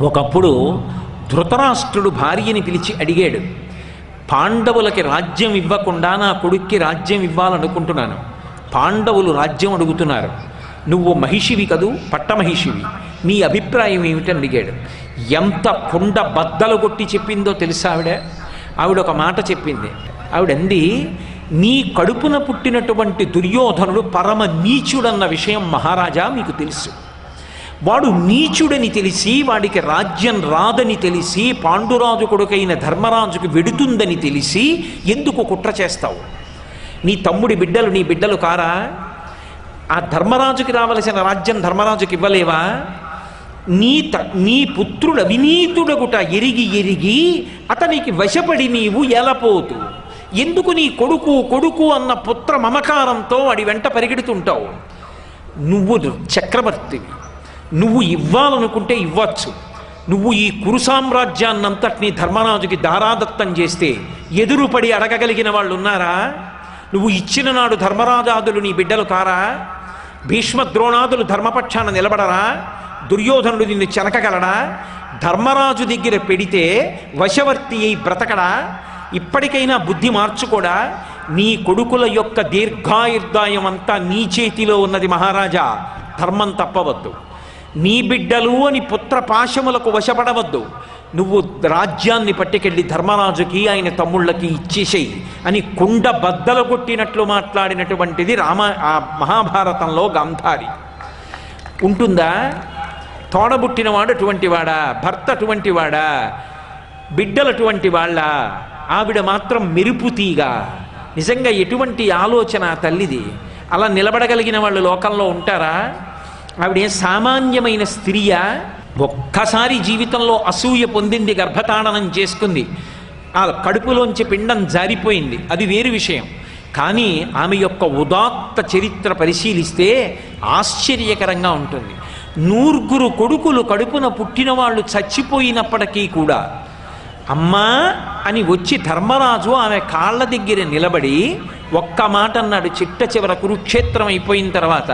ఒకప్పుడు ధృతరాష్ట్రుడు భార్యని పిలిచి అడిగాడు, పాండవులకి రాజ్యం ఇవ్వకుండా నా కొడుక్కి రాజ్యం ఇవ్వాలనుకుంటున్నాను, పాండవులు రాజ్యం అడుగుతున్నారు, నువ్వు మహిషివి కదూ, పట్టమహిషివి, నీ అభిప్రాయం ఏమిటని అడిగాడు. ఎంత కుండ బద్దలు కొట్టి చెప్పిందో తెలుసా ఆవిడ ఒక మాట చెప్పింది. ఆవిడంది, నీ కడుపున పుట్టినటువంటి దుర్యోధనుడు పరమ నీచుడన్న విషయం మహారాజా మీకు తెలుసు. వాడు నీచుడని తెలిసి, వాడికి రాజ్యం రాదని తెలిసి, పాండురాజు కొడుకైన ధర్మరాజుకు వెడుతుందని తెలిసి ఎందుకు కుట్ర చేస్తావు? నీ తమ్ముడి బిడ్డలు నీ బిడ్డలు కారా? ఆ ధర్మరాజుకి రావలసిన రాజ్యం ధర్మరాజుకి ఇవ్వలేవా? నీ పుత్రుడు అవినీతుడగుట ఎరిగి ఎరిగి అతనికి వశపడి నీవు ఎలపోతు ఎందుకు నీ కొడుకు కొడుకు అన్న పుత్ర మమకారంతో వాడి వెంట పరిగెడుతుంటావు? నువ్వు చక్రవర్తివి, నువ్వు ఇవ్వాలనుకుంటే ఇవ్వచ్చు. నువ్వు ఈ కురు సామ్రాజ్యాన్నంతటినీ ధర్మరాజుకి దారాదత్తం చేస్తే ఎదురుపడి అడగగలిగిన వాళ్ళు ఉన్నారా? నువ్వు ఇచ్చిన నాడు ధర్మరాజాదులు నీ బిడ్డలు కారా? భీష్మద్రోణాదులు ధర్మపక్షాన నిలబడరా? దుర్యోధనుడు నిన్ను చెనకగలడా? ధర్మరాజు దగ్గర పెడితే వశవర్తి అయి బ్రతకడా? ఇప్పటికైనా బుద్ధి మార్చుకోడా? నీ కొడుకుల యొక్క దీర్ఘాయుర్దాయం అంతా నీ చేతిలో ఉన్నది మహారాజా. ధర్మం తప్పవద్దు. నీ బిడ్డలు అని పుత్ర పాశములకు వశపడవద్దు. నువ్వు రాజ్యాన్ని పట్టుకెళ్ళి ధర్మరాజుకి ఆయన తమ్ముళ్ళకి ఇచ్చేసేయి అని కుండ బద్దలు కొట్టినట్లు మాట్లాడినటువంటిది ఆ మహాభారతంలో గాంధారి. ఉంటుందా? తోడబుట్టినవాడు అటువంటి వాడా? భర్త అటువంటి వాడా? బిడ్డలు అటువంటి వాళ్ళ? ఆవిడ మాత్రం మెరుపుతీగా. నిజంగా ఎటువంటి ఆలోచన తల్లిది? అలా నిలబడగలిగిన వాళ్ళు లోకంలో ఉంటారా? ఆవిడే సామాన్యమైన స్త్రీయా? ఒక్కసారి జీవితంలో అసూయ పొందింది, గర్భతాడనం చేసుకుంది, ఆ కడుపులోంచి పిండం జారిపోయింది, అది వేరు విషయం. కానీ ఆమె యొక్క ఉదాత్త చరిత్ర పరిశీలిస్తే ఆశ్చర్యకరంగా ఉంటుంది. 9 కొడుకులు కడుపున పుట్టిన వాళ్ళు చచ్చిపోయినప్పటికీ కూడా అమ్మా అని వచ్చి ధర్మరాజు ఆమె కాళ్ళ దగ్గర నిలబడి ఒక్క మాట అన్నాడు. చిట్ట చివర కురుక్షేత్రం అయిపోయిన తర్వాత,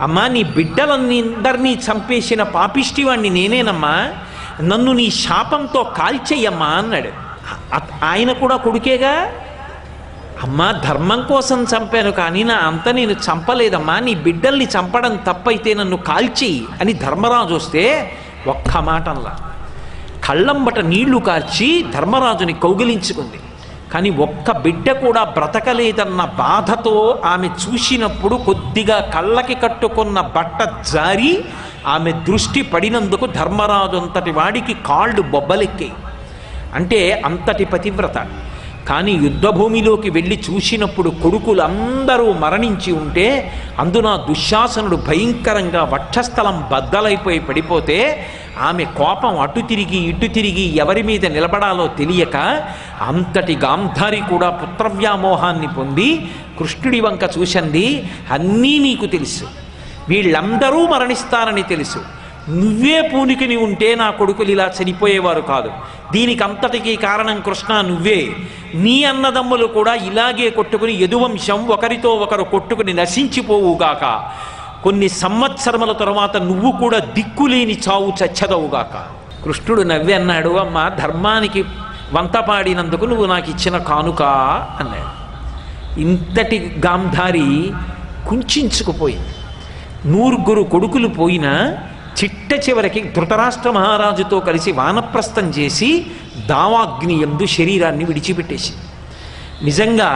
అమ్మా నీ బిడ్డలందరినీ చంపేసిన పాపిష్టివాణ్ణి నేనేనమ్మా, నన్ను నీ శాపంతో కాల్చేయమ్మా అన్నాడు. ఆయన కూడా కొడుకేగా. అమ్మా ధర్మం కోసం చంపాను కానీ నా అంత నేను చంపలేదమ్మా, నీ బిడ్డల్ని చంపడం తప్పైతే నన్ను కాల్చేయి అని ధర్మరాజు వస్తే ఒక్క మాటల్లా కళ్ళంబట నీళ్లు కార్చి ధర్మరాజుని కౌగిలించుకుంది. కానీ ఒక్క బిడ్డ కూడా బ్రతకలేదన్న బాధతో ఆమె చూసినప్పుడు కొద్దిగా కళ్ళకి కట్టుకున్న బట్ట జారి ఆమె దృష్టి పడినందుకు ధర్మరాజు అంతటి వాడికి కాళ్ళు బొబ్బలెక్కాయి. అంటే అంతటి పతివ్రత. కానీ యుద్ధభూమిలోకి వెళ్ళి చూసినప్పుడు కొడుకులందరూ మరణించి ఉంటే అందున దుశ్శాసనుడు భయంకరంగా వక్షస్థలం బద్దలైపోయి పడిపోతే ఆమె కోపం అటు తిరిగి ఇటు తిరిగి ఎవరి మీద నిలబడాలో తెలియక అంతటి గాంధారి కూడా పుత్రవ్యామోహాన్ని పొంది కృష్ణుడి వంక చూసింది. అన్నీ నీకు తెలుసు, వీళ్ళందరూ మరణిస్తారని తెలుసు, నువ్వే పూనికిని ఉంటే నా కొడుకులు ఇలా చనిపోయేవారు కాదు, దీనికి అంతటికీ కారణం కృష్ణ నువ్వే, నీ అన్నదమ్ములు కూడా ఇలాగే కొట్టుకుని యదువంశం ఒకరితో ఒకరు కొట్టుకుని నశించిపోవుగాక, కొన్ని సంవత్సరముల తరువాత నువ్వు కూడా దిక్కులేని చావు చచ్చదవుగాక. కృష్ణుడు నవ్వి అన్నాడు, అమ్మ ధర్మానికి వంతపాడినందుకు నువ్వు నాకు ఇచ్చిన కానుక అన్నాడు. ఇంతటి గాంధారి కుంచుకుపోయింది. 9 కొడుకులు పోయినా చిట్ట చివరికి ధృతరాష్ట్ర మహారాజుతో కలిసి వానప్రస్థం చేసి దావాగ్ని యందు శరీరాన్ని విడిచిపెట్టేసి. నిజంగా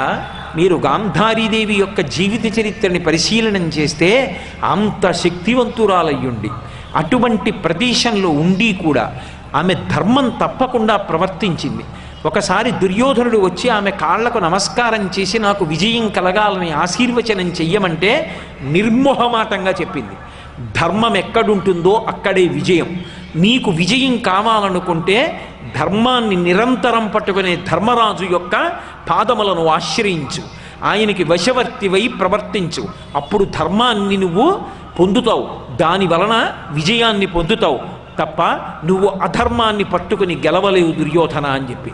మీరు గాంధారీదేవి యొక్క జీవిత చరిత్రని పరిశీలనం చేస్తే అంత శక్తివంతురాలయ్యుండి అటువంటి ప్రదేశంలో ఉండి కూడా ఆమె ధర్మం తప్పకుండా ప్రవర్తించింది. ఒకసారి దుర్యోధనుడు వచ్చి ఆమె కాళ్లకు నమస్కారం చేసి నాకు విజయం కలగాలని ఆశీర్వచనం చెయ్యమంటే నిర్మోహమాటంగా చెప్పింది, ధర్మం ఎక్కడుంటుందో అక్కడే విజయం. నీకు విజయం కావాలనుకుంటే ధర్మాన్ని నిరంతరం పట్టుకునే ధర్మరాజు యొక్క పాదములను ఆశ్రయించు, ఆయనకి వశవర్తివై ప్రవర్తించు, అప్పుడు ధర్మాన్ని నువ్వు పొందుతావు, దాని వలన విజయాన్ని పొందుతావు తప్ప నువ్వు అధర్మాన్ని పట్టుకుని గెలవలేవు దుర్యోధన అని చెప్పి.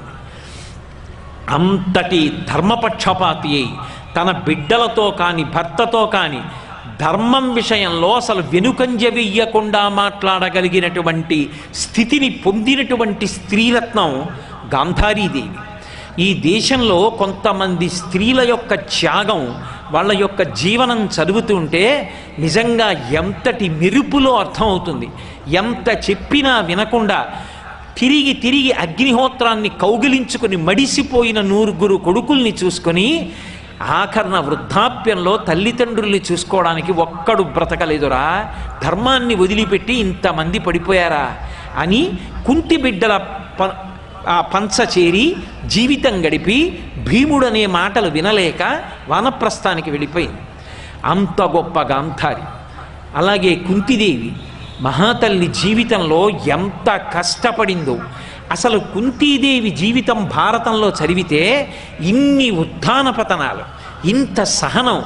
అంతటి ధర్మపక్షపాతి అయి తన బిడ్డలతో కానీ భర్తతో కానీ ధర్మం విషయంలో అసలు వెనుకంజ వెయ్యకుండా మాట్లాడగలిగినటువంటి స్థితిని పొందినటువంటి స్త్రీరత్నం గాంధారీదేవి. ఈ దేశంలో కొంతమంది స్త్రీల యొక్క త్యాగం, వాళ్ళ యొక్క జీవనం చదువుతుంటే నిజంగా ఎంతటి మెరుపులో అర్థమవుతుంది. ఎంత చెప్పినా వినకుండా తిరిగి తిరిగి అగ్నిహోత్రాన్ని కౌగిలించుకుని మడిసిపోయిన 9 కొడుకుల్ని చూసుకొని ఆఖరణ వృద్ధాప్యంలో తల్లిదండ్రుల్ని చూసుకోవడానికి ఒక్కడు బ్రతకలేదురా, ధర్మాన్ని వదిలిపెట్టి ఇంతమంది పడిపోయారా అని కుంతి బిడ్డల పంచ చేరి జీవితం గడిపి భీముడనే మాటలు వినలేక వానప్రస్థానికి వెళ్ళిపోయింది. అంత గొప్ప గాంధారి. అలాగే కుంతిదేవి మహాతల్లి జీవితంలో ఎంత కష్టపడిందో. అసలు కుంతీదేవి జీవితం భారతంలో చదివితే ఇన్ని ఉత్థాన పతనాలు, ఇంత సహనం,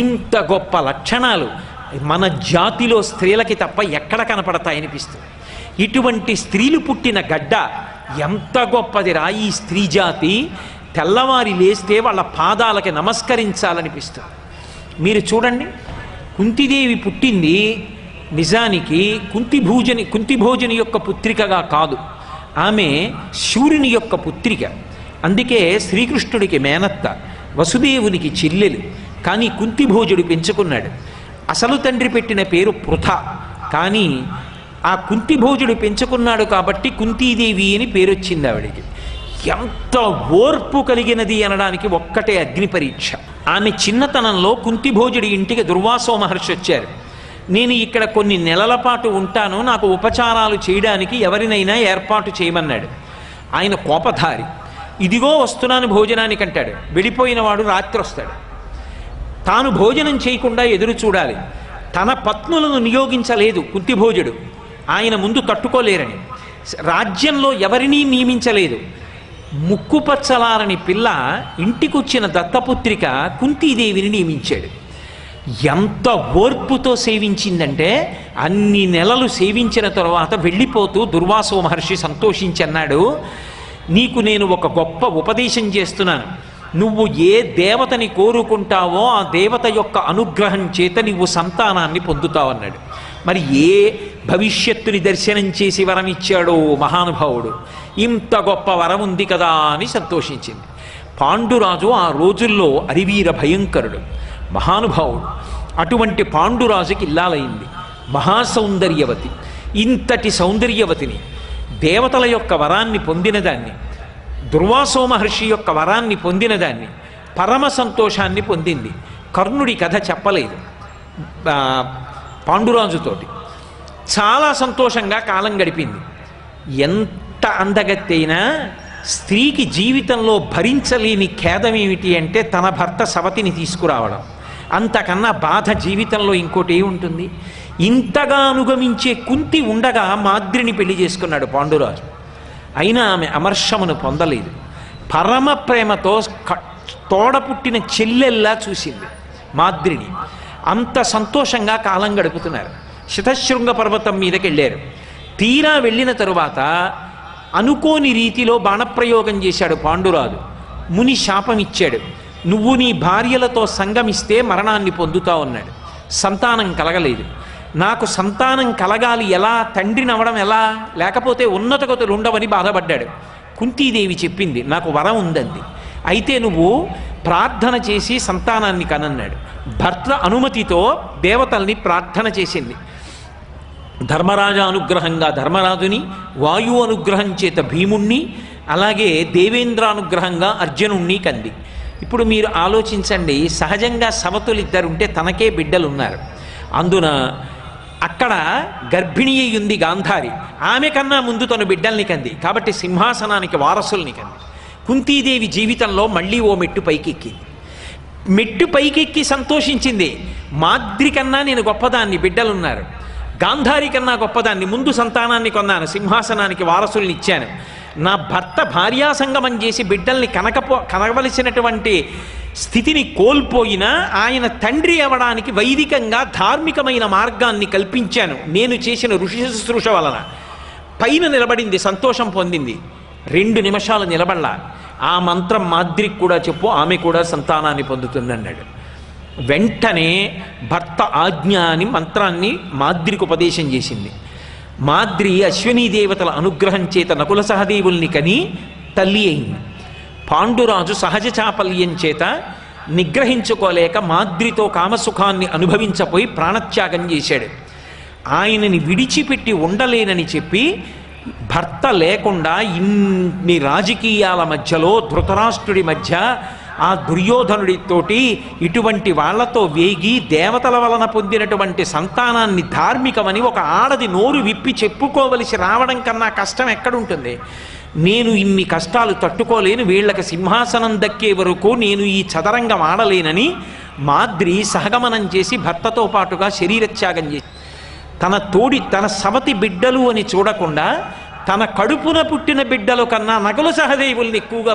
ఇంత గొప్ప లక్షణాలు మన జాతిలో స్త్రీలకి తప్ప ఎక్కడ కనపడతాయనిపిస్తుంది. ఇటువంటి స్త్రీలు పుట్టిన గడ్డ ఎంత గొప్పదిరా ఈ స్త్రీ జాతి. తెల్లవారి లేస్తే వాళ్ళ పాదాలకి నమస్కరించాలనిపిస్తుంది. మీరు చూడండి, కుంతిదేవి పుట్టింది నిజానికి కుంతిభోజని యొక్క పుత్రికగా కాదు, ఆమె శూరుని యొక్క పుత్రిక. అందుకే శ్రీకృష్ణుడికి మేనత్త, వసుదేవునికి చెల్లెలు. కానీ కుంతిభోజుడు పెంచుకున్నాడు. అసలు తండ్రి పెట్టిన పేరు పృథ, కానీ ఆ కుంతిభోజుడు పెంచుకున్నాడు కాబట్టి కుంతీదేవి అని పేరు వచ్చింది ఆవిడికి. ఎంత ఓర్పు కలిగినది అనడానికి ఒక్కటే అగ్ని పరీక్ష. ఆమె చిన్నతనంలో కుంతిభోజుడి ఇంటికి దుర్వాసో మహర్షి వచ్చారు. నేను ఇక్కడ కొన్ని నెలల పాటు ఉంటాను, నాకు ఉపచారాలు చేయడానికి ఎవరినైనా ఏర్పాటు చేయమన్నాడు. ఆయన కోపధారి. ఇదిగో వస్తున్నాను భోజనానికి అంటాడు. వెళ్ళిపోయిన వాడు రాత్రి వస్తాడు. తాను భోజనం చేయకుండా ఎదురు చూడాలి. తన పత్నులను నియోగించలేదు కుంతిభోజుడు, ఆయన ముందు తట్టుకోలేరని. రాజ్యంలో ఎవరినీ నియమించలేదు. ముక్కుపచ్చలారని పిల్ల ఇంటికొచ్చిన దత్తపుత్రిక కుంతీదేవిని నియమించాడు. ఎంత ఓర్పుతో సేవించిందంటే అన్ని నెలలు సేవించిన తరువాత వెళ్ళిపోతూ దుర్వాసో మహర్షి సంతోషించన్నాడు, నీకు నేను ఒక గొప్ప ఉపదేశం చేస్తున్నాను. నువ్వు ఏ దేవతని కోరుకుంటావో ఆ దేవత యొక్క అనుగ్రహం చేత నీవు సంతానాన్ని పొందుతావన్నాడు. మరి ఏ భవిష్యత్తుని దర్శనం చేసి వరం ఇచ్చాడో మహానుభావుడు. ఇంత గొప్ప వరం ఉంది కదా అని సంతోషించింది. పాండురాజు ఆ రోజుల్లో అరివీర భయంకరుడు, మహానుభావుడు. అటువంటి పాండురాజుకి ఇల్లాలైంది మహాసౌందర్యవతి. ఇంతటి సౌందర్యవతిని, దేవతల యొక్క వరాన్ని పొందినదాన్ని, దుర్వాసో మహర్షి యొక్క వరాన్ని పొందినదాన్ని, పరమ సంతోషాన్ని పొందింది. కర్ణుడి కథ చెప్పలేదు పాండురాజుతోటి. చాలా సంతోషంగా కాలం గడిపింది. ఎంత అందగత్తైనా స్త్రీకి జీవితంలో భరించలేని ఖేదం ఏమిటి అంటే తన భర్త సవతిని తీసుకురావడం. అంతకన్నా బాధ జీవితంలో ఇంకోటి ఏముంటుంది? ఇంతగా అనుగమించే కుంతి ఉండగా మాద్రిని పెళ్లి చేసుకున్నాడు పాండురాజు. అయినా ఆమె అమర్షమును పొందలేదు. పరమ ప్రేమతో తోడ పుట్టిన చెల్లెల్లా చూసింది మాద్రిని. అంత సంతోషంగా కాలం గడుపుతున్నారు. శతశృంగ పర్వతం మీదకి వెళ్ళారు. తీరా వెళ్ళిన తరువాత అనుకోని రీతిలో బాణప్రయోగం చేశాడు పాండురాజు. ముని శాపం ఇచ్చాడు, నువ్వు నీ భార్యలతో సంగమిస్తే మరణాన్ని పొందుతావు అన్నాడు. సంతానం కలగలేదు. నాకు సంతానం కలగాలి ఎలా, తండ్రిని అవడం ఎలా, లేకపోతే ఉన్నత గతులు ఉండవని బాధపడ్డాడు. కుంతీదేవి చెప్పింది, నాకు వరం ఉందంది. అయితే నువ్వు ప్రార్థన చేసి సంతానాన్ని కనన్నాడు. భర్త అనుమతితో దేవతల్ని ప్రార్థన చేసింది. ధర్మరాజ అనుగ్రహంగా ధర్మరాజుని, వాయు అనుగ్రహం చేత భీముణ్ణి, అలాగే దేవేంద్రానుగ్రహంగా అర్జునుణ్ణి కంది. ఇప్పుడు మీరు ఆలోచించండి, సహజంగా సవతులిద్దరుంటే తనకే బిడ్డలున్నారు. అందున అక్కడ గర్భిణి అయ్యింది గాంధారి. ఆమె కన్నా ముందు తను బిడ్డల్ని కంది కాబట్టి సింహాసనానికి వారసుల్ని కంది. కుంతీదేవి జీవితంలో మళ్ళీ ఓ మెట్టు పైకెక్కింది. మెట్టు పైకెక్కి సంతోషించింది. మాద్రి కన్నా నేను గొప్పదాన్ని, బిడ్డలున్నారు. గాంధారి కన్నా గొప్పదాన్ని, ముందు సంతానాన్ని కొన్నాను, సింహాసనానికి వారసుల్ని ఇచ్చాను. నా భర్త భార్యాసంగమం చేసి బిడ్డల్ని కనవలసినటువంటి స్థితిని కోల్పోయినా ఆయన తండ్రి అవ్వడానికి వైదికంగా ధార్మికమైన మార్గాన్ని కల్పించాను నేను చేసిన ఋషి శుశ్రూష వలన. పైన నిలబడింది, సంతోషం పొందింది. 2 నిమిషాలు నిలబడలా. ఆ మంత్రం మాద్రికి కూడా చెప్పు, ఆమె కూడా సంతానాన్ని పొందుతుందన్నాడు. వెంటనే భర్త ఆజ్ఞ అని మంత్రాన్ని మాద్రికి ఉపదేశం చేసింది. మాద్రి అశ్వినీ దేవతల అనుగ్రహం చేత నకుల సహదేవుల్ని కని తల్లి అయింది. పాండురాజు సహజ చాపల్యం చేత నిగ్రహించుకోలేక మాద్రితో కామసుఖాన్ని అనుభవించపోయి ప్రాణత్యాగం చేశాడు. ఆయనని విడిచిపెట్టి ఉండలేనని చెప్పి భర్త లేకుండా ఇన్ని రాజకీయాల మధ్యలో ధృతరాష్ట్రుడి మధ్య ఆ దుర్యోధనుడితోటి ఇటువంటి వాళ్లతో వేగి దేవతల వలన పొందినటువంటి సంతానాన్ని ధార్మికమని ఒక ఆడది నోరు విప్పి చెప్పుకోవలసి రావడం కన్నా కష్టం ఎక్కడుంటుంది? నేను ఇన్ని కష్టాలు తట్టుకోలేను, వీళ్ళకి సింహాసనం దక్కే వరకు నేను ఈ చదరంగం ఆడలేనని మాద్రి సహగమనం చేసి భర్తతో పాటుగా శరీరత్యాగం చేసి తన సవతి బిడ్డలు అని చూడకుండా తన కడుపున పుట్టిన బిడ్డల కన్నా నకుల సహదేవుల్ని ఎక్కువగా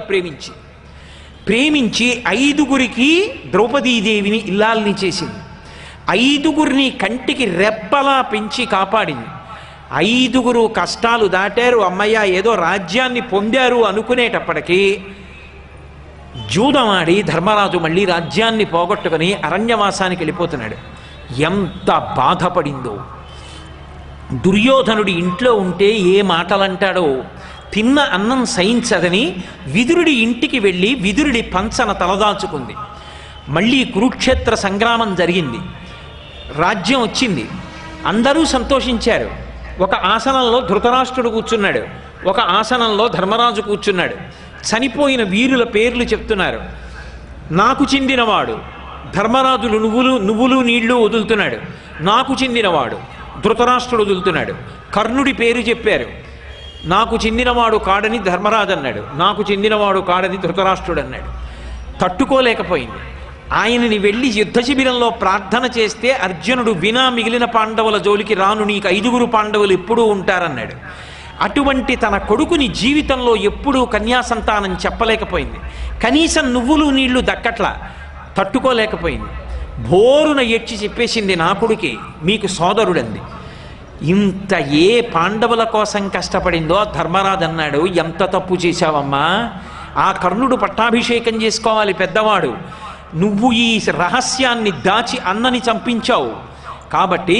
ప్రేమించి 5గురికి ద్రౌపదీదేవిని ఇల్లాల్ని చేసింది. 5గురిని కంటికి రెప్పలా పెంచి కాపాడింది. 5గురు కష్టాలు దాటారు, అమ్మయ్య ఏదో రాజ్యాన్ని పొందారు అనుకునేటప్పటికీ జూదమాడి ధర్మరాజు మళ్ళీ రాజ్యాన్ని పోగొట్టుకుని అరణ్యవాసానికి వెళ్ళిపోతున్నాడు. ఎంత బాధపడిందో! దుర్యోధనుడి ఇంట్లో ఉంటే ఏ మాటలంటాడో, తిన్న అన్నం సహించదని విదురుడి ఇంటికి వెళ్ళి విదురుడి పంచన తలదాల్చుకుంది. మళ్ళీ కురుక్షేత్ర సంగ్రామం జరిగింది, రాజ్యం వచ్చింది, అందరూ సంతోషించారు. ఒక ఆసనంలో ధృతరాష్ట్రుడు కూర్చున్నాడు, ఒక ఆసనంలో ధర్మరాజు కూర్చున్నాడు. చనిపోయిన వీరుల పేర్లు చెప్తున్నారు. నాకు చెందినవాడు ధర్మరాజులు నువ్వులు నీళ్లు వదులుతున్నాడు, నాకు చెందినవాడు ధృతరాష్ట్రుడు వదులుతున్నాడు. కర్ణుడి పేరు చెప్పారు, నాకు చెందినవాడు కాడని ధర్మరాజు అన్నాడు, నాకు చెందినవాడు కాడని ధృతరాష్ట్రుడు అన్నాడు. తట్టుకోలేకపోయింది. ఆయనని వెళ్ళి యుద్ధ శిబిరంలో ప్రార్థన చేస్తే అర్జునుడు వినా మిగిలిన పాండవుల జోలికి రాను, నీకు 5గురు పాండవులు ఎప్పుడూ ఉంటారన్నాడు. అటువంటి తన కొడుకుని జీవితంలో ఎప్పుడూ కన్యాసంతానం చెప్పలేకపోయింది. కనీసం నువ్వులు నీళ్లు దక్కట్లా, తట్టుకోలేకపోయింది. భోరున ఏడ్చి చెప్పేసింది, నా కొడుకే మీకు సోదరుడంది. ఇంత ఏ పాండవుల కోసం కష్టపడిందో ధర్మరాజు అన్నాడు, ఎంత తప్పు చేశావమ్మా, ఆ కర్ణుడు పట్టాభిషేకం చేసుకోవాలి పెద్దవాడు, నువ్వు ఈ రహస్యాన్ని దాచి అన్నని చంపించావు కాబట్టి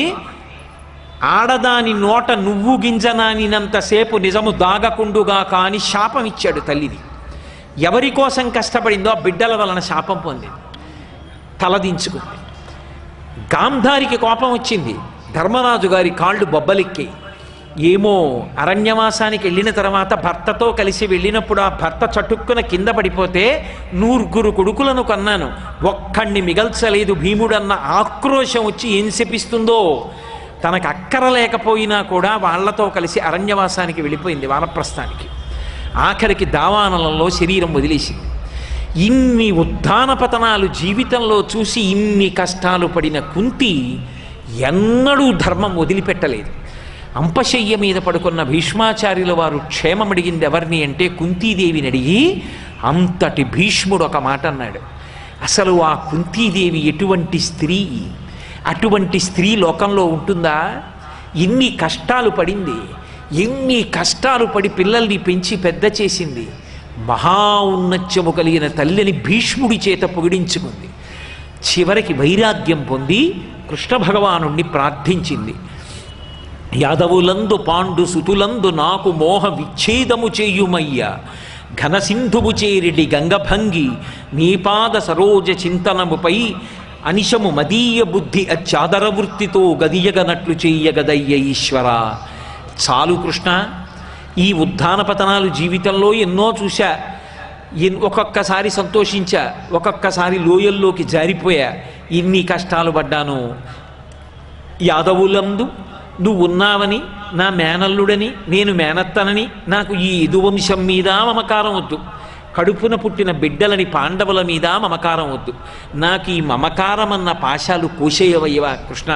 ఆడదాని నోట నువ్వు గింజనానినంతసేపు నిజము దాగకుండుగా కాని శాపం ఇచ్చాడు తల్లిని. ఎవరి కోసం కష్టపడిందో ఆ బిడ్డల వలన శాపం పొందింది. తలదించుకుంది. గాంధారికి కోపం వచ్చింది. ధర్మరాజు గారి కాళ్ళు బొబ్బలెక్కాయి. ఏమో అరణ్యవాసానికి వెళ్ళిన తర్వాత భర్తతో కలిసి వెళ్ళినప్పుడు ఆ భర్త చటుక్కున కింద పడిపోతే 100 కొడుకులను కన్నాను, ఒక్కడిని మిగల్చలేదు భీముడన్న ఆక్రోశం వచ్చి ఏం శపిస్తుందో. తనకు అక్కర లేకపోయినా కూడా వాళ్లతో కలిసి అరణ్యవాసానికి వెళ్ళిపోయింది, వానప్రస్థానికి. ఆఖరికి దావానలంలో శరీరం వదిలేసింది. ఇన్ని ఉత్థాన పతనాలు జీవితంలో చూసి ఇన్ని కష్టాలు పడిన కుంతి ఎన్నడూ ధర్మం వదిలిపెట్టలేదు. అంపశయ్య మీద పడుకున్న భీష్మాచార్యుల వారు క్షేమం అడిగింది ఎవరిని అంటే కుంతీదేవిని అడిగి, అంతటి భీష్ముడు ఒక మాట అన్నాడు, అసలు ఆ కుంతీదేవి ఎటువంటి స్త్రీ, అటువంటి స్త్రీ లోకంలో ఉంటుందా? ఎన్ని కష్టాలు పడింది, ఎన్ని కష్టాలు పడి పిల్లల్ని పెంచి పెద్ద చేసింది. మహా ఉన్నత్యము కలిగిన తల్లిని భీష్ముడి చేత పొగిడించుకుంది. చివరికి వైరాగ్యం పొంది కృష్ణ భగవానుణ్ణి ప్రార్థించింది. యాదవులందు పాండు సుతులందు నాకు మోహ విచ్ఛేదము చేయుమయ్య, ఘనసింధువు చేరిడి గంగభంగి నీపాద సరోజ చింతనముపై అనిశము మదీయ బుద్ధి అచ్చాదర వృత్తితో గదియగనట్లు చెయ్యగదయ్య ఈశ్వర. చాలు కృష్ణ, ఈ ఉత్థాన పతనాలు జీవితంలో ఎన్నో చూశా, ఒక్కొక్కసారి సంతోషించా, ఒక్కొక్కసారి లోయల్లోకి జారిపోయా, ఇన్ని కష్టాలు పడ్డాను. యాదవులందు నువ్వు ఉన్నావని, నా మేనల్లుడని, నేను మేనత్తనని నాకు ఈ యదువంశం మీద మమకారం వద్దు, కడుపున పుట్టిన బిడ్డలని పాండవుల మీద మమకారం వద్దు, నాకు ఈ మమకారం అన్న పాశాలు కోసేయవయ్యవా కృష్ణ.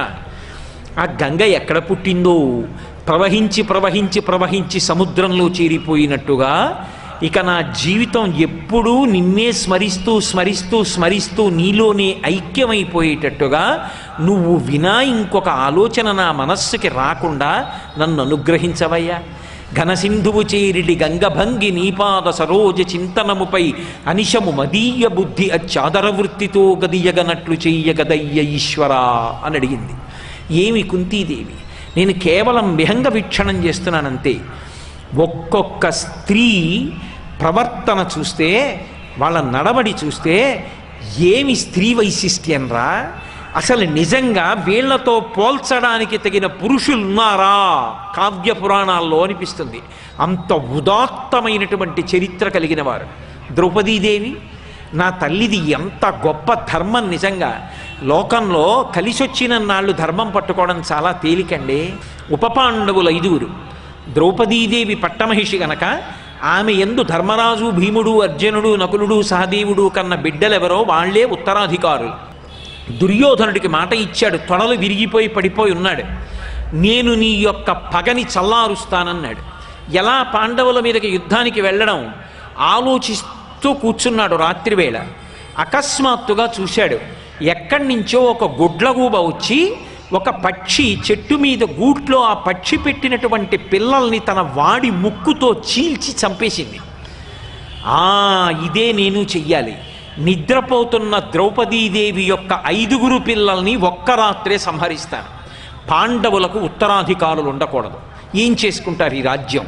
ఆ గంగ ఎక్కడ పుట్టిందో ప్రవహించి ప్రవహించి ప్రవహించి సముద్రంలో చేరిపోయినట్టుగా ఇక నా జీవితం ఎప్పుడూ నిన్నే స్మరిస్తూ స్మరిస్తూ స్మరిస్తూ నీలోనే ఐక్యమైపోయేటట్టుగా నువ్వు వినా ఇంకొక ఆలోచన నా మనస్సుకి రాకుండా నన్ను అనుగ్రహించవయ్యా. ఘనసింధువు చేరిడి గంగభంగి నీపాద సరోజ చింతనముపై అనిశము మదీయ బుద్ధి అచ్చాదర వృత్తితో గదియగనట్లు చెయ్యగదయ్య ఈశ్వరా అని అడిగింది. ఏమి కుంతీదేవి, నేను కేవలం విహంగ వీక్షణం చేస్తున్నానంతే. ఒక్కొక్క స్త్రీ ప్రవర్తన చూస్తే, వాళ్ళ నడవడి చూస్తే ఏమి స్త్రీ వైశిష్ట్యంరా, అసలు నిజంగా వీళ్లతో పోల్చడానికి తగిన పురుషులున్నారా కావ్య పురాణాల్లో అనిపిస్తుంది. అంత ఉదాత్తమైనటువంటి చరిత్ర కలిగిన వారు ద్రౌపదీదేవి. నా తల్లిది ఎంత గొప్ప ధర్మం నిజంగా. లోకంలో కలిసొచ్చిన నాళ్ళు ధర్మం పట్టుకోవడం చాలా తేలికండి. ఉపపాండవులు 5. ద్రౌపదీదేవి పట్టమహిషి గనక ఆమె యందు ధర్మరాజు, భీముడు, అర్జునుడు, నకులుడు, సహదేవుడు కన్న బిడ్డలెవరో వాళ్లే ఉత్తరాధికారులు. దుర్యోధనుడికి మాట ఇచ్చాడు, తొడలు విరిగిపోయి పడిపోయి ఉన్నాడు. నేను నీ యొక్క పగని చల్లారుస్తానన్నాడు. ఎలా పాండవుల మీదకి యుద్ధానికి వెళ్ళడం ఆలోచిస్తూ కూర్చున్నాడు రాత్రివేళ. అకస్మాత్తుగా చూశాడు, ఎక్కడి నుంచో ఒక గుడ్లగూబ వచ్చి ఒక పక్షి చెట్టు మీద గూట్లో ఆ పక్షి పెట్టినటువంటి పిల్లల్ని తన వాడి ముక్కుతో చీల్చి చంపేసింది. ఇదే నేను చెయ్యాలి. నిద్రపోతున్న ద్రౌపదీదేవి యొక్క 5 పిల్లల్ని ఒక్క రాత్రే సంహరిస్తాను. పాండవులకు ఉత్తరాధికారులు ఉండకూడదు. ఏం చేసుకుంటారు ఈ రాజ్యం,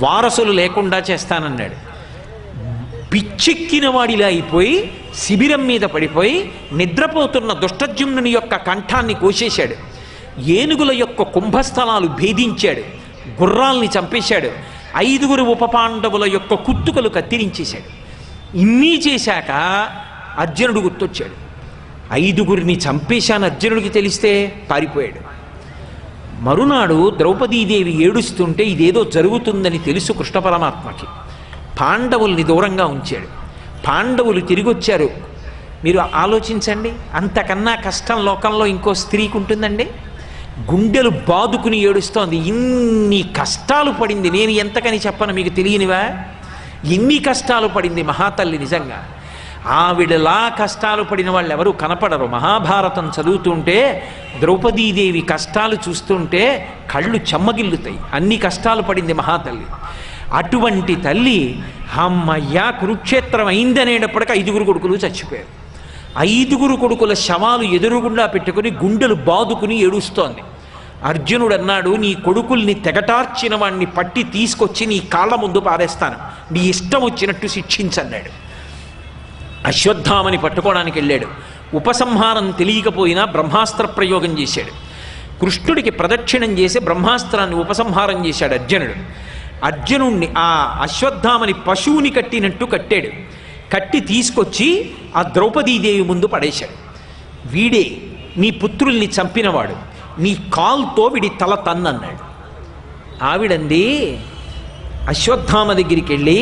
వారసులు లేకుండా చేస్తానన్నాడు. పిచ్చెక్కిన వాడిలా అయిపోయి శిబిరం మీద పడిపోయి నిద్రపోతున్న దుష్టజుమ్నుని యొక్క కంఠాన్ని కోసేశాడు. ఏనుగుల యొక్క కుంభస్థలాలు భేదించాడు. గుర్రాల్ని చంపేశాడు. 5 ఉపపాండవుల యొక్క కుత్తుకలు కత్తిరించేశాడు. ఇన్ని చేశాక అర్జునుడు గుర్తొచ్చాడు. 5 చంపేశాను అర్జునుడికి తెలిస్తే పారిపోయాడు. మరునాడు ద్రౌపదీదేవి ఏడుస్తుంటే ఇదేదో జరుగుతుందని తెలుసు కృష్ణ పరమాత్మకి. పాండవుల్ని దూరంగా ఉంచాడు. పాండవులు తిరిగి వచ్చారు. మీరు ఆలోచించండి, అంతకన్నా కష్టం లోకంలో ఇంకో స్త్రీకి ఉంటుందండి? గుండెలు బాదుకుని ఏడుస్తోంది. ఇన్ని కష్టాలు పడింది, నేను ఎంతకని చెప్పను మీకు తెలియనివా? ఎన్ని కష్టాలు పడింది మహాతల్లి నిజంగా. ఆవిడలా కష్టాలు పడిన వాళ్ళు ఎవరు కనపడరు. మహాభారతం చదువుతుంటే ద్రౌపదీదేవి కష్టాలు చూస్తుంటే కళ్ళు చెమ్మగిల్లుతాయి. అన్ని కష్టాలు పడింది మహాతల్లి. అటువంటి తల్లి అమ్మయ్యా కురుక్షేత్రం అయిందనేటప్పటికీ 5 కొడుకులు చచ్చిపోయారు. 5 కొడుకుల శవాలు ఎదురుగుండా పెట్టుకుని గుండెలు బాదుకుని ఏడుస్తోంది. అర్జునుడు అన్నాడు, నీ కొడుకుల్ని తెగటార్చిన వాడిని పట్టి తీసుకొచ్చి నీ కాళ్ళ ముందు పారేస్తాను, నీ ఇష్టం వచ్చినట్టు శిక్షించన్నాడు. అశ్వత్థామని పట్టుకోవడానికి వెళ్ళాడు. ఉపసంహారం తెలియకపోయినా బ్రహ్మాస్త్ర ప్రయోగం చేశాడు. కృష్ణుడికి ప్రదక్షిణం చేసి బ్రహ్మాస్త్రాన్ని ఉపసంహారం చేశాడు అర్జునుడు. అర్జునుణ్ణి ఆ అశ్వత్థామని పశువుని కట్టినట్టు కట్టాడు. కట్టి తీసుకొచ్చి ఆ ద్రౌపదీదేవి ముందు పడేశాడు. వీడే నీ పుత్రుల్ని చంపినవాడు, నీ కాల్తో వీడి తల తన్నన్నాడు. ఆవిడంది అశ్వత్థామ దగ్గరికి వెళ్ళి,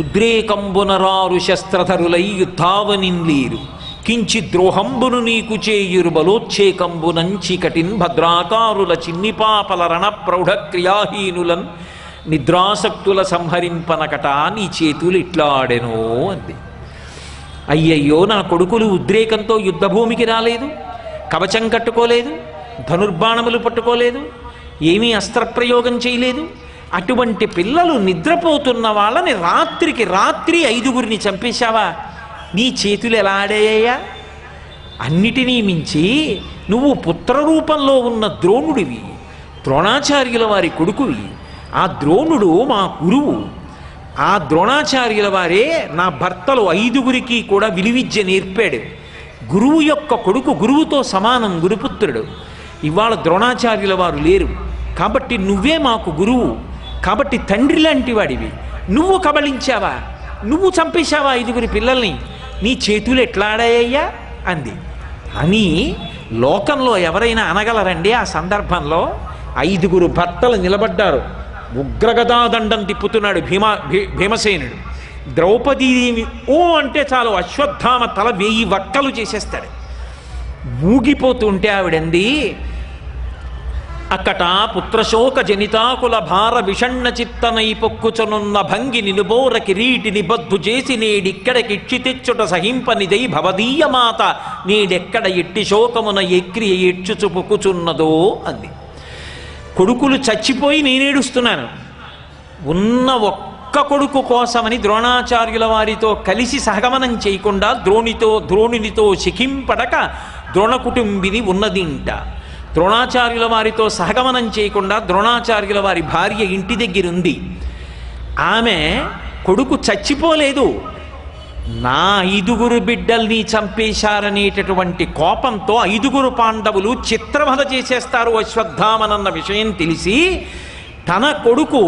ఉద్రేకంబునరారు శస్త్రధరులై యుద్ధావనిన్లీరు కించి ద్రోహంబును నీకు చేయురు బలోచ్చేకంబునంచి కటిన్ భద్రాకారుల చిన్నిపాపల రణ ప్రౌఢ క్రియాహీనులన్ నిద్రాసక్తుల సంహరింపనకట నీ చేతులు ఇట్లా ఆడెనో అంది. అయ్యయ్యో, నా కొడుకులు ఉద్రేకంతో యుద్ధభూమికి రాలేదు, కవచం కట్టుకోలేదు, ధనుర్బాణములు పట్టుకోలేదు, ఏమీ అస్త్రప్రయోగం చేయలేదు. అటువంటి పిల్లలు నిద్రపోతున్న వాళ్ళని రాత్రికి రాత్రి 5 చంపేశావా? నీ చేతులు ఎలా ఆడాయ్యా? అన్నిటినీ మించి నువ్వు పుత్రరూపంలో ఉన్న ద్రోణుడివి, ద్రోణాచార్యుల వారి కొడుకువి. ఆ ద్రోణుడు మా గురువు. ఆ ద్రోణాచార్యుల వారే నా భర్తలు 5 కూడా విలువిద్య నేర్పాడు. గురువు యొక్క కొడుకు గురువుతో సమానం, గురుపుత్రుడు. ఇవాళ ద్రోణాచార్యుల వారు లేరు కాబట్టి నువ్వే మాకు గురువు. కాబట్టి తండ్రి లాంటి వాడివి. నువ్వు కబళించావా? నువ్వు చంపేశావా 5 పిల్లల్ని? నీ చేతులు ఎట్లా ఆడాయ్యా అంది. అని లోకంలో ఎవరైనా అనగలరండి? ఆ సందర్భంలో 5 భర్తలు నిలబడ్డారు. ఉగ్రగదాదండం తిప్పుతున్నాడు భీమసేనుడు. ద్రౌపదీదేవి ఓ అంటే చాలు అశ్వత్థామ తల 1000 వక్కలు చేసేస్తాడు. ఊగిపోతుంటే ఆవిడంది, అక్కట పుత్రశోక జనితాకుల భార విషణ్ణ చిత్తనై పొక్కుచనున్న భంగి నిలుబోర కిరీటిని బద్దు చేసి నేడిక్కడికిచ్చి తెచ్చుట సహింపనిదై భవదీయ మాత నేడెక్కడ ఎట్టి శోకమున ఎక్రి ఎచ్చుచు పొక్కుచున్నదో అంది. కొడుకులు చచ్చిపోయి నేనేడుస్తున్నాను, ఉన్న ఒక్క కొడుకు కోసమని ద్రోణాచార్యుల వారితో కలిసి సహగమనం చేయకుండా ద్రోణునితో శిఖింపడక ద్రోణ కుటుంబిని ఉన్నదింట. ద్రోణాచార్యుల వారితో సహగమనం చేయకుండా ద్రోణాచార్యుల వారి భార్య ఇంటి దగ్గరుంది. ఆమె కొడుకు చచ్చిపోలేదు, నా 5 బిడ్డల్ని చంపేశారనేటటువంటి కోపంతో 5 పాండవులు చిత్రవధ చేసేస్తారు అశ్వత్థామనన్న విషయం తెలిసి తన కొడుకు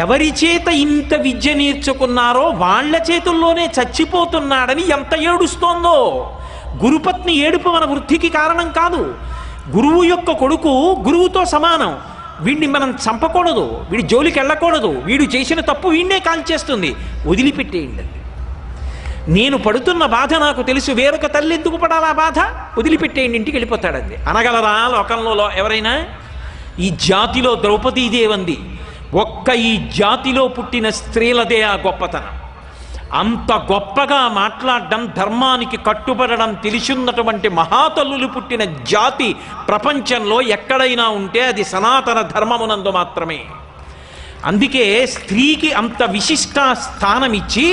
ఎవరి చేత ఇంత విద్య నేర్చుకున్నారో వాళ్ళ చేతుల్లోనే చచ్చిపోతున్నాడని ఎంత ఏడుస్తోందో. గురుపత్ని ఏడుపు మన వృద్ధికి కారణం కాదు. గురువు యొక్క కొడుకు గురువుతో సమానం. వీడిని మనం చంపకూడదు, వీడి జోలికి వెళ్ళకూడదు, వీడు చేసిన తప్పు వీడినే కాల్చేస్తుంది, వదిలిపెట్టేయండి. నేను పడుతున్న బాధ నాకు తెలుసు, వేరొక తల్లి ఎందుకు పడాలా బాధ, వదిలిపెట్టేయండి, ఇంటికి వెళ్ళిపోతాడంది. అనగలరా లోకంలో ఎవరైనా? ఈ జాతిలో ద్రౌపదీదేవంది. ఒక్క ఈ జాతిలో పుట్టిన స్త్రీలదే ఆ గొప్పతనం. అంత గొప్పగా మాట్లాడడం, ధర్మానికి కట్టుబడడం తెలిసిన్నటువంటి మహాతల్లులు పుట్టిన జాతి ప్రపంచంలో ఎక్కడైనా ఉంటే అది సనాతన ధర్మమునందు మాత్రమే. అందుకే స్త్రీకి అంత విశిష్ట స్థానం ఇచ్చి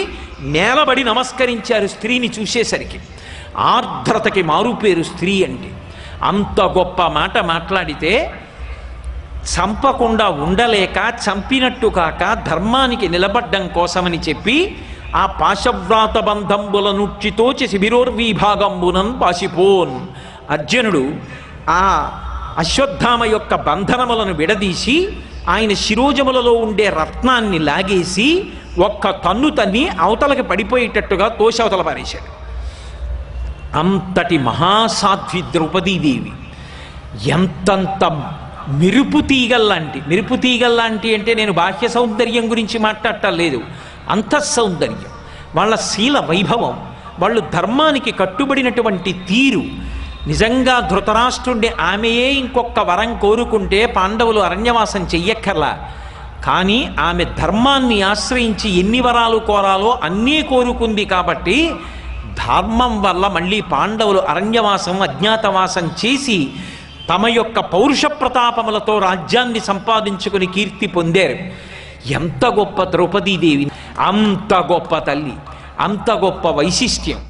నేలబడి నమస్కరించారు స్త్రీని చూసేసరికి. ఆర్ద్రతకి మారుపేరు స్త్రీ అంటే. అంత గొప్ప మాట మాట్లాడితే చంపకుండా ఉండలేక చంపినట్టు కాక ధర్మానికి నిలబడ్డం కోసమని చెప్పి ఆ పాశవ్రాత బంధంబుల నుచ్చితోచి శిబిరోర్విభాగంబునన్ పాశిపోన్. అర్జునుడు ఆ అశ్వత్థామ యొక్క బంధనములను విడదీసి ఆయన శిరోజములలో ఉండే రత్నాన్ని లాగేసి ఒక్క తన్ను తన్ని అవతలకి పడిపోయేటట్టుగా తోషవతల పారేశాడు. అంతటి మహాసాధ్వి ద్రౌపదీదేవి ఎంతంత మెరుపు తీగల్లాంటి అంటే నేను బాహ్య సౌందర్యం గురించి మాట్లాడటం లేదు, అంతఃసౌందర్యం, వాళ్ళ శీల వైభవం, వాళ్ళు ధర్మానికి కట్టుబడినటువంటి తీరు. నిజంగా ధృతరాష్ట్రుండి ఆమెయే ఇంకొక వరం కోరుకుంటే పాండవులు అరణ్యవాసం చెయ్యక్కర్లా. కానీ ఆమె ధర్మాన్ని ఆశ్రయించి ఎన్ని వరాలు కోరాలో అన్నీ కోరుకుంది కాబట్టి ధర్మం వల్ల మళ్ళీ పాండవులు అరణ్యవాసం అజ్ఞాతవాసం చేసి తమ యొక్క పౌరుష ప్రతాపములతో రాజ్యాన్ని సంపాదించుకుని కీర్తి పొందారు. ఎంత గొప్ప ద్రౌపదీదేవి, అంత గొప్ప తల్లి, అంత గొప్ప వైశిష్ట్యం.